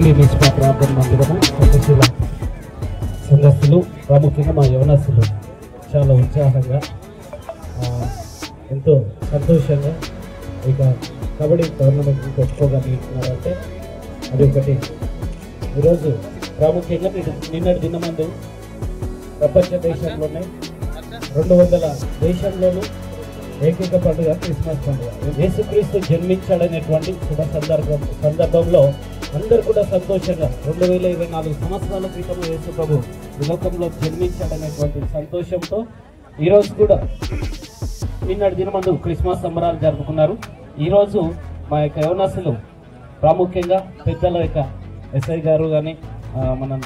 మీ నిష్పా ప్రార్థన మందిరము ప్రతిశీల సంఘస్థులు ప్రాముఖ్యంగా మా యవనస్తులు చాలా ఉత్సాహంగా ఎంతో సంతోషంగా ఇక కబడ్డీ టోర్నమెంట్కి పెట్టుకోగలుగుతున్నారంటే అది ఒకటి. ఈరోజు ప్రాముఖ్యంగా నిన్నటి దినమందు ప్రపంచ దేశంలోనే 200 దేశంలోనూ ఏకైక పండుగ క్రిస్మస్ పండుగ. యేసుక్రీస్తు జన్మించాడనేటువంటి శుభ సందర్భంలో అందరూ కూడా సంతోషంగా 2024 సంవత్సరాల క్రితం యేసు ప్రభు ఈ లోకంలో జన్మించాడనేటువంటి సంతోషంతో ఈరోజు కూడా నిన్నటి దినమందు క్రిస్మస్ సంబరాలు జరుపుకున్నారు. ఈరోజు మా యొక్క యవనస్తులు ప్రాముఖ్యంగా పెద్దల యొక్క ఎస్ఐ గారు కానీ మన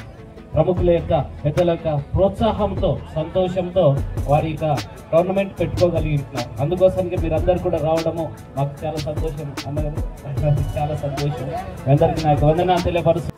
ప్రముఖుల యొక్క పెద్దల యొక్క ప్రోత్సాహంతో సంతోషంతో వారి యొక్క టోర్నమెంట్ పెట్టుకోగలిగినారు. అందుకోసానికి మీరందరూ కూడా రావడము మాకు చాలా సంతోషం అన్నగారు, చాలా సంతోషం. అందరికీ నా యొక్క వందనాలు తెలియపరుస్తూ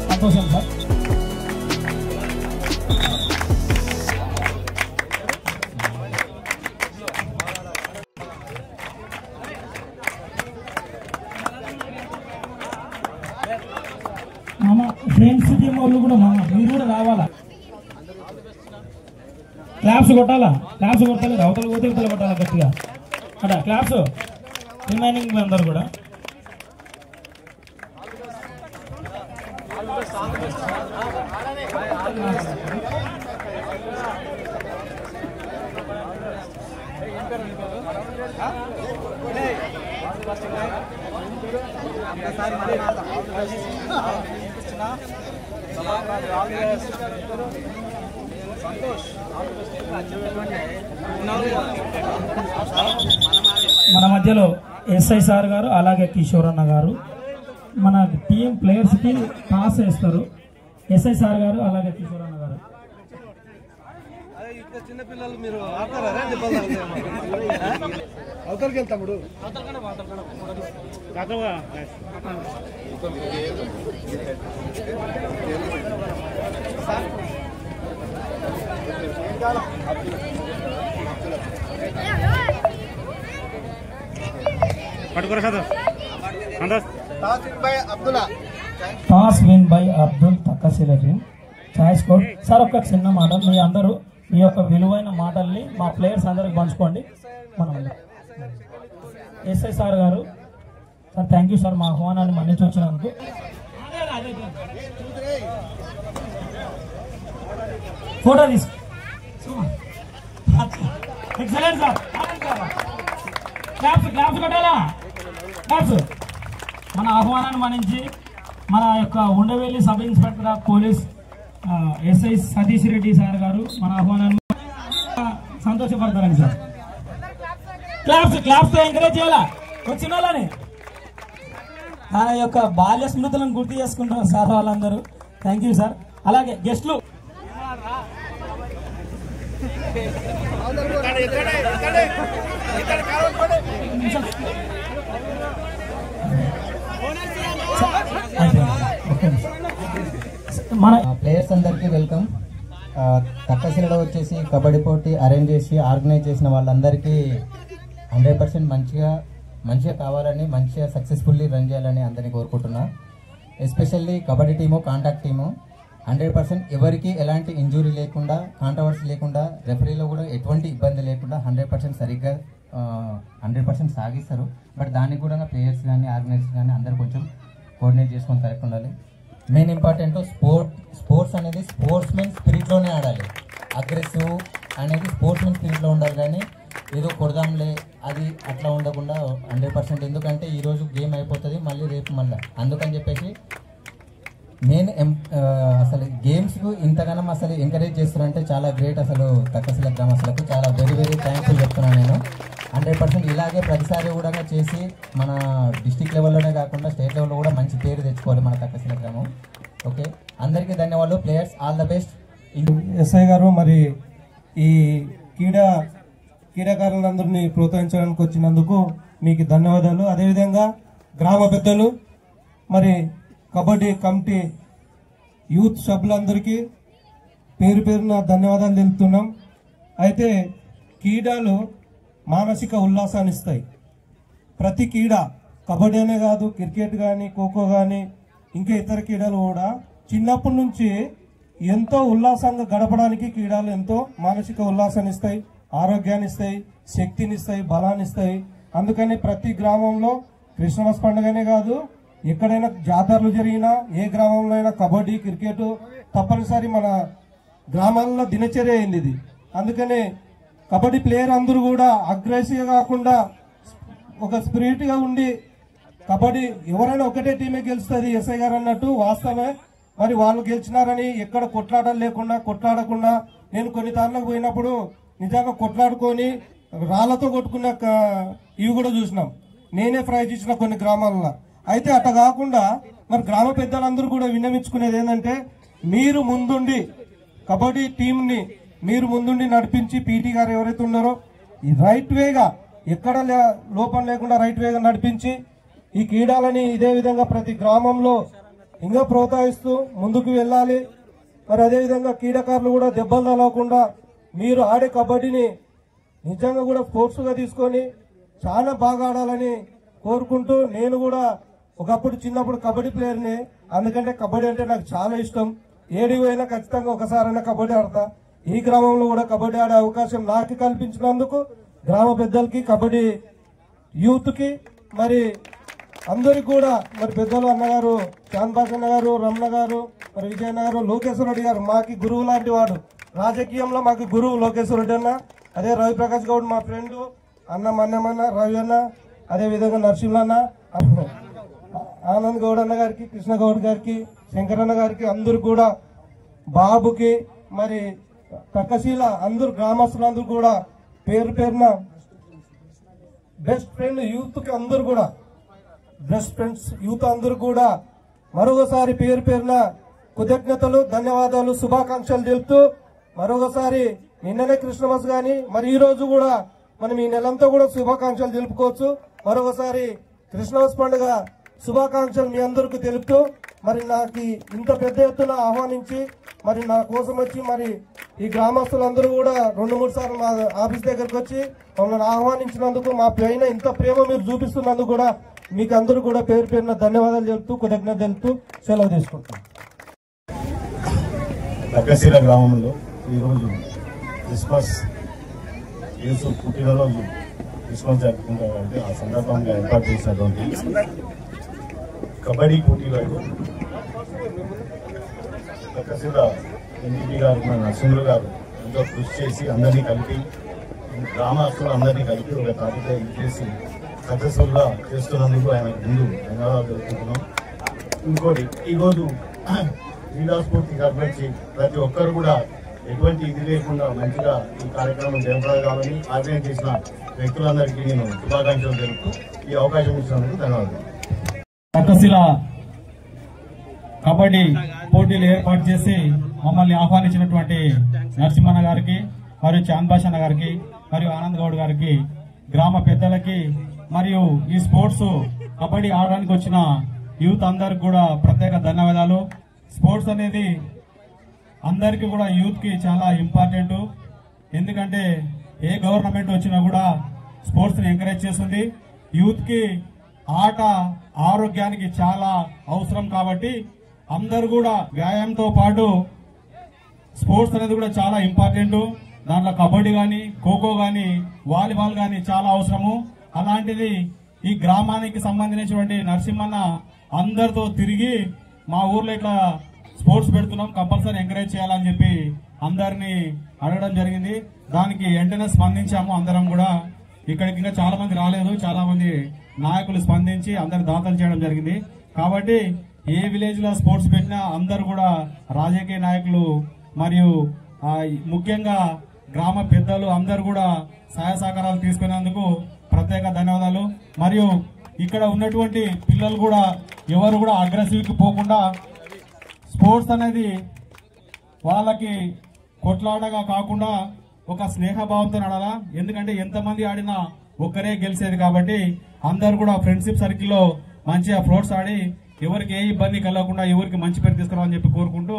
సంతోషం సార్. మామ ఫ్రెండ్స్ టీం వాళ్ళు కూడా మీరు కూడా రావాలా, క్లాప్స్ కొట్టాలా, క్లాప్స్ కొట్టాలి, అవతల పోతే ఇవతల కొట్టాలా గట్టిగా అట్లా క్లాప్స్. రిమైనింగ్ అందరు కూడా మన మధ్యలో ఎస్ఐ సార్ గారు అలాగే కిషోర్ అన్న గారు మన టీం ప్లేయర్స్కి పాస్ వేస్తారు. ఎస్ఐ సార్ గారు అలాగే కిషోర్ అన్న గారు. చిన్నపిల్లలు మీరు అవతలకి వెళ్తాడు toss win by Abdul Takkashila team. Choice code sir ఒక చిన్న మాట, మీ అందరూ ఈ యొక్క విలువైన మాటల్ని మా ప్లేయర్స్ అందరికి పంచుకోండి. మనం ఎస్ఐ సార్ గారు సార్ థ్యాంక్ యూ సార్ మా ఆహ్వానాన్ని మన్నించి వచ్చినందుకు. ఫోటో తీసు ఎక్సలెంట్ సార్. క్లాప్స్ క్లాప్స్ కొట్టాలా, క్లాప్స్. మన ఆహ్వానాన్ని మన్నించి మన యొక్క Undavelli sub inspector of police SI Satish Reddy sir గారు మన ఆహ్వానాన్ని సంతోషపడతారండి సార్. క్లాప్స్ క్లాప్స్ తో ఎంకరేజ్ చేయాలా వచ్చిన వాళ్ళని. తన యొక్క బాల్య స్మృతులను గుర్తు చేసుకుంటున్నారు సార్ వాళ్ళందరూ. Thank you sir. అలాగే గెస్ట్లు మన ప్లేయర్స్ అందరికీ వెల్కమ్. తక్కశిలలో వచ్చేసి కబడ్డీ పోటీ అరేంజ్ చేసి ఆర్గనైజ్ చేసిన వాళ్ళందరికీ 100% మంచిగా కావాలని, మంచిగా సక్సెస్ఫుల్లీ రన్ చేయాలని అందరినీ కోరుకుంటున్నా. Especially kabaddi team, contact team 100% ఎవరికి ఎలాంటి ఇంజురీ లేకుండా, కాంట్రవర్సీ లేకుండా, రెఫరీలో కూడా ఎటువంటి ఇబ్బంది లేకుండా 100% సరిగ్గా 100% సాగిస్తారు. బట్ దానికి కూడా ప్లేయర్స్ కానీ ఆర్గనైజర్స్ కానీ అందరూ కొంచెం కోఆర్డినేట్ చేసుకొని కరెక్ట్ ఉండాలి. మెయిన్ ఇంపార్టెంట్ స్పోర్ట్స్ అనేది స్పోర్ట్స్మెన్ స్పిరిట్లోనే ఆడాలి. అగ్రెసివ్ అనేది స్పోర్ట్స్మెన్ స్పిరిట్లో ఉండాలి, కానీ ఏదో కొడదాంలే అది అట్లా ఉండకుండా 100%. ఎందుకంటే ఈరోజు గేమ్ అయిపోతుంది, మళ్ళీ రేపు మళ్ళీ. అందుకని చెప్పేసి నేను అసలు గేమ్స్కు ఇంతగానం అసలు ఎంకరేజ్ చేస్తున్నారంటే చాలా గ్రేట్. అసలు తక్కశిల గ్రామస్తులకు చాలా వెరీ థ్యాంక్ఫుల్ చెప్తున్నాను నేను. 100% ఇలాగే ప్రతిసారి కూడా చేసి మన డిస్టిక్ లెవెల్లోనే కాకుండా స్టేట్ లెవెల్లో కూడా మంచి పేరు తెచ్చుకోవాలి మన తక్కశిల గ్రామం. ఓకే, అందరికీ ధన్యవాదాలు. Players all the best. SI గారు, మరి ఈ క్రీడాకారులందరినీ ప్రోత్సహించడానికి వచ్చినందుకు మీకు ధన్యవాదాలు. అదేవిధంగా గ్రామ పెద్దలు, మరి కబడ్డీ కమిటీ యూత్ సభ్యులందరికీ పేరు పేరున ధన్యవాదాలు తెలుపుతున్నాం. అయితే క్రీడలు మానసిక ఉల్లాసాన్ని ఇస్తాయి. ప్రతి క్రీడ, కబడ్డీ అనే కాదు, క్రికెట్ కానీ, ఖోఖో కానీ, ఇంకా ఇతర క్రీడలు కూడా చిన్నప్పటి నుంచి ఎంతో ఉల్లాసంగా గడపడానికి క్రీడలు ఎంతో మానసిక ఉల్లాసాన్ని ఇస్తాయి, ఆరోగ్యాన్ని ఇస్తాయి, శక్తిని ఇస్తాయి, బలాన్ని ఇస్తాయి. అందుకని ప్రతి గ్రామంలో క్రిస్మస్ పండుగనే కాదు, ఎక్కడైనా జాతరలు జరిగినా, ఏ గ్రామంలో అయినా కబడ్డీ, క్రికెట్ తప్పనిసరి మన గ్రామాల్లో దినచర్య అయింది ఇది. అందుకనే కబడ్డీ ప్లేయర్ అందరూ కూడా అగ్రెసివ్గా కాకుండా ఒక స్పిరిట్గా ఉండి, కబడ్డీ ఎవరైనా ఒకటే టీమే గెలుస్తుంది ఎస్ఐ గారు అన్నట్టు వాస్తవమే. మరి వాళ్ళు గెలిచినారని ఎక్కడ కొట్లాటలు లేకుండా, కొట్లాడకుండా, నేను కొన్ని తాళ్ళకు పోయినప్పుడు నిజంగా కొట్లాడుకొని రాళ్లతో కొట్టుకున్న ఇవి కూడా చూసినాం. నేనే ప్రైజ్ ఇచ్చిన కొన్ని గ్రామాలలో. అయితే అట్లా కాకుండా మరి గ్రామ పెద్దలందరూ కూడా విన్నవించుకునేది ఏంటంటే, మీరు ముందుండి కబడ్డీ టీంని మీరు ముందుండి నడిపించి, పీటీ గారు ఎవరైతే ఉన్నారో ఈ రైట్ వేగా, ఎక్కడ లోపం లేకుండా రైట్ వేగా నడిపించి ఈ క్రీడలని ఇదే విధంగా ప్రతి గ్రామంలో ఇంకా ప్రోత్సహిస్తూ ముందుకు వెళ్ళాలి. మరి అదేవిధంగా క్రీడాకారులు కూడా దెబ్బలు తగలకుండా మీరు ఆడే కబడ్డీని నిజంగా కూడా స్పోర్ట్స్గా తీసుకొని చాలా బాగా ఆడాలని కోరుకుంటూ, నేను కూడా ఒకప్పుడు చిన్నప్పుడు కబడ్డీ ప్లేయర్ని. అందుకంటే కబడ్డీ అంటే నాకు చాలా ఇష్టం. ఏడికి పోయినా ఖచ్చితంగా ఒకసారైనా కబడ్డీ ఆడతా. ఈ గ్రామంలో కూడా కబడ్డీ ఆడే అవకాశం నాకు కల్పించినందుకు గ్రామ పెద్దలకి, కబడ్డీ యూత్కి, మరి అందరికి కూడా, మరి పెద్దలు అన్నగారు చాంద్బాస్ అన్న గారు, రమణ గారు, మరి విజయన్న గారు, లోకేశ్వర రెడ్డి గారు మాకి గురువు లాంటి వాడు. రాజకీయంలో మాకు గురువు లోకేశ్వర రెడ్డి అన్న. అదే రవిప్రకాష్ గౌడ్ మా ఫ్రెండ్ అన్న, మన్నమన్న, రవి అన్న, అదేవిధంగా నరసింహ అన్న, ఆనంద్ గౌడ్ అన్న గారికి, కృష్ణ గౌడ్ గారికి, శంకరన్న గారికి, అందరు కూడా, బాబుకి, మరి తక్కశీల అందరు గ్రామస్తులందరూ కూడా పేరు పేరున బెస్ట్ ఫ్రెండ్ యూత్ కి అందరు కూడా, బెస్ట్ ఫ్రెండ్స్ యూత్ అందరూ కూడా మరొకసారి పేరు పేరున కృతజ్ఞతలు, ధన్యవాదాలు, శుభాకాంక్షలు తెలుపుతూ, మరొకసారి నిన్ననే క్రిస్మస్ గాని, మరి ఈ రోజు కూడా మనం ఈ నెలంతా కూడా శుభాకాంక్షలు తెలుపుకోవచ్చు. మరొకసారి క్రిస్మస్ పండుగ శుభాకాంక్షలు మీ అందరికీ తెలుపుతూ, మరి నాకు ఇంత పెద్ద ఎత్తున ఆహ్వానించి, మరి నా కోసం వచ్చి, మరి ఈ గ్రామస్తులందరూ కూడా 2-3 సార్లు మా ఆఫీస్ దగ్గరకు వచ్చి మమ్మల్ని ఆహ్వానించినందుకు, మా పైన ఇంత ప్రేమ మీరు చూపిస్తున్నందుకు కూడా మీకు అందరూ కూడా పేరు పేరున ధన్యవాదాలు చెప్తూ, కృతజ్ఞత తెలుపుతూ సెలవు తీసుకుంటాం. తక్కశీల గ్రామంలో ఈరోజు క్రిస్మస్ యేసు పుట్టినరోజు క్రిస్మస్ జరుపుకుంటారంటే ఆ సందర్భంగా ఏర్పాటు చేసినటువంటి కబడ్డీ పోటీలకు తక్కశీల ఎంపీ గారు, మన నరసింహులు గారు ఎంతో కృషి చేసి అందరినీ కలిపి, గ్రామస్తులు అందరినీ కలిపి ఒక తారీఖు చేసి సక్సెస్ఫుల్గా చేస్తున్నందుకు ఆయన ముందు ధన్యవాదాలు తెలుపుకుంటున్నాం. ఇంకోటి, ఈరోజు క్రీడా స్ఫూర్తి కల్పించి ప్రతి ఒక్కరు కూడా ఎటువంటి ఇది లేకుండా మంచిగా ఈ కార్యక్రమం జరపడాలని ఆర్గనైజ్ చేసిన వ్యక్తులందరికీ నేను శుభాకాంక్షలు తెలుపుతూ ఈ అవకాశం ఇచ్చినందుకు ధన్యవాదాలు. తక్కశీల కబడ్డీ పోటీలు ఏర్పాటు చేసి మమ్మల్ని ఆహ్వానించినటువంటి నరసింహన్న గారికి, మరియు చాంద్బాష్ అన్న గారికి, మరియు ఆనంద్ గౌడ్ గారికి, గ్రామ పెద్దలకి, మరియు ఈ స్పోర్ట్స్ కబడ్డీ ఆడడానికి వచ్చిన యూత్ అందరికి కూడా ప్రత్యేక ధన్యవాదాలు. స్పోర్ట్స్ అనేది అందరికీ కూడా యూత్ కి చాలా ఇంపార్టెంట్. ఎందుకంటే ఏ గవర్నమెంట్ వచ్చినా కూడా స్పోర్ట్స్ ని ఎంకరేజ్ చేస్తుంది. యూత్ కి ఆట ఆరోగ్యానికి చాలా అవసరం కాబట్టి అందరు కూడా వ్యాయామంతో పాటు స్పోర్ట్స్ అనేది కూడా చాలా ఇంపార్టెంట్. దాంట్లో కబడ్డీ గాని, ఖోఖో గాని, వాలీబాల్ గాని చాలా అవసరము. అలాంటిది ఈ గ్రామానికి సంబంధించినటువంటి నరసింహన్న అందరితో తిరిగి మా ఊర్లో ఇట్లా స్పోర్ట్స్ పెడుతున్నాం, కంపల్సరీ ఎంకరేజ్ చేయాలని చెప్పి అందరినీ అడగడం జరిగింది. దానికి వెంటనే స్పందించాము. అందరం కూడా ఇక్కడికి ఇంకా చాలా మంది రాలేదు, చాలా మంది నాయకులు స్పందించి అందరు దాతలు చేయడం జరిగింది. కాబట్టి ఏ విలేజ్ లో స్పోర్ట్స్ పెట్టినా అందరు కూడా రాజకీయ నాయకులు మరియు ముఖ్యంగా గ్రామ పెద్దలు అందరు కూడా సహాయ సహకారాలు తీసుకునేందుకు ప్రత్యేక ధన్యవాదాలు. మరియు ఇక్కడ ఉన్నటువంటి పిల్లలు కూడా ఎవరు కూడా అగ్రెసివ్ కి పోకుండా స్పోర్ట్స్ అనేది వాళ్ళకి కొట్లాడగా కాకుండా ఒక స్నేహభావంతో ఆడాలా. ఎందుకంటే ఎంతమంది ఆడినా ఒక్కరే గెలిచేది కాబట్టి అందరు కూడా ఫ్రెండ్షిప్ సర్కిల్లో మంచిగా ఫ్లోట్స్ ఆడి ఎవరికి ఏ ఇబ్బంది కలగకుండా ఎవరికి మంచి పేరు తీసుకురావాలని చెప్పి కోరుకుంటూ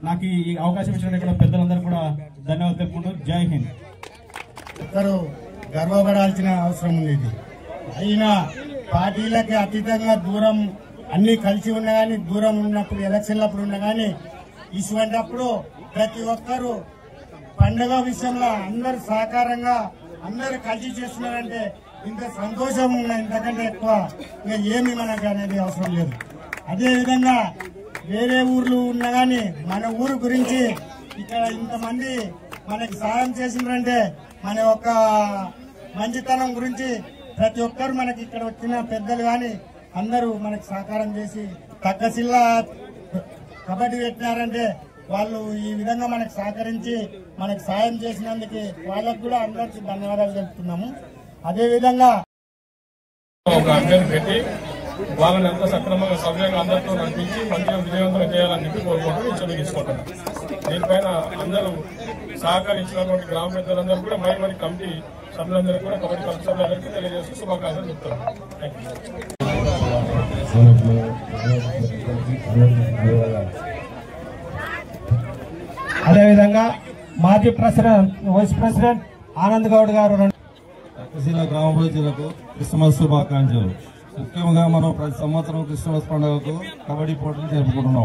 నాకు ఈ అవకాశం ఇచ్చిన ఇక్కడ పెద్దలందరూ కూడా ధన్యవాదాలు తెలుపుకుంటూ జై హింద్. ఒక్కరు గర్వపడాల్సిన అవసరం ఉంది. ఇది అయినా పార్టీలకి అతీతంగా దూరం అన్ని కలిసి ఉన్నా కానీ, దూరం ఉన్నప్పుడు ఎలక్షన్లప్పుడు ఉన్నా కానీ, ఇటువంటిప్పుడు ప్రతి ఒక్కరు పండుగ విషయంలో అందరు సహకారంగా అందరు కలిసి చేస్తున్నారంటే ఇంత సంతోషం ఇంతకంటే ఎక్కువ ఇంకా ఏమి మనకు అనేది అవసరం లేదు. అదేవిధంగా వేరే ఊర్లు ఉన్నా కానీ మన ఊరు గురించి ఇక్కడ ఇంతమంది మనకి సహాయం చేసిండ్రంటే మన యొక్క మంచితనం గురించి ప్రతి ఒక్కరు మనకి ఇక్కడ వచ్చిన పెద్దలు కానీ అందరూ మనకి సహకారం చేసి తక్కసిల్లా కబడ్డీ పెట్టినారంటే వాళ్ళు ఈ విధంగా మనకు సహకరించి మనకు సాయం చేసినందుకు వాళ్ళకు కూడా అందరికీ ధన్యవాదాలు తెలుపుతున్నాము. అదేవిధంగా ఒక అభ్యర్థి పెట్టి వాళ్ళని ఎంత సక్రమంగా సవ్యంగా అందరితో నడిపించి మంచిగా విజయవంతం చేయాలని చెప్పి కోరుకుంటూ ఇచ్చి తీసుకుంటున్నాం. దీనిపైన అందరూ సహకరించినటువంటి గ్రామ పెద్దలందరూ కూడా మరి కమిటీ సభ్యులందరూ కూడా కబడ్డీ కమిటీ సభ్యులందరికీ తెలియజేస్తూ శుభాకాంక్షలు చెప్తున్నాం. అదేవిధంగా మాజీ president vice president Anand Goud garu గ్రామ ప్రజలకు క్రిస్మస్ శుభాకాంక్షలు. ముఖ్యంగా మనం ప్రతి సంవత్సరం క్రిస్మస్ పండుగకు కబడ్డీ పోటీలు జరుపుకుంటున్నాం.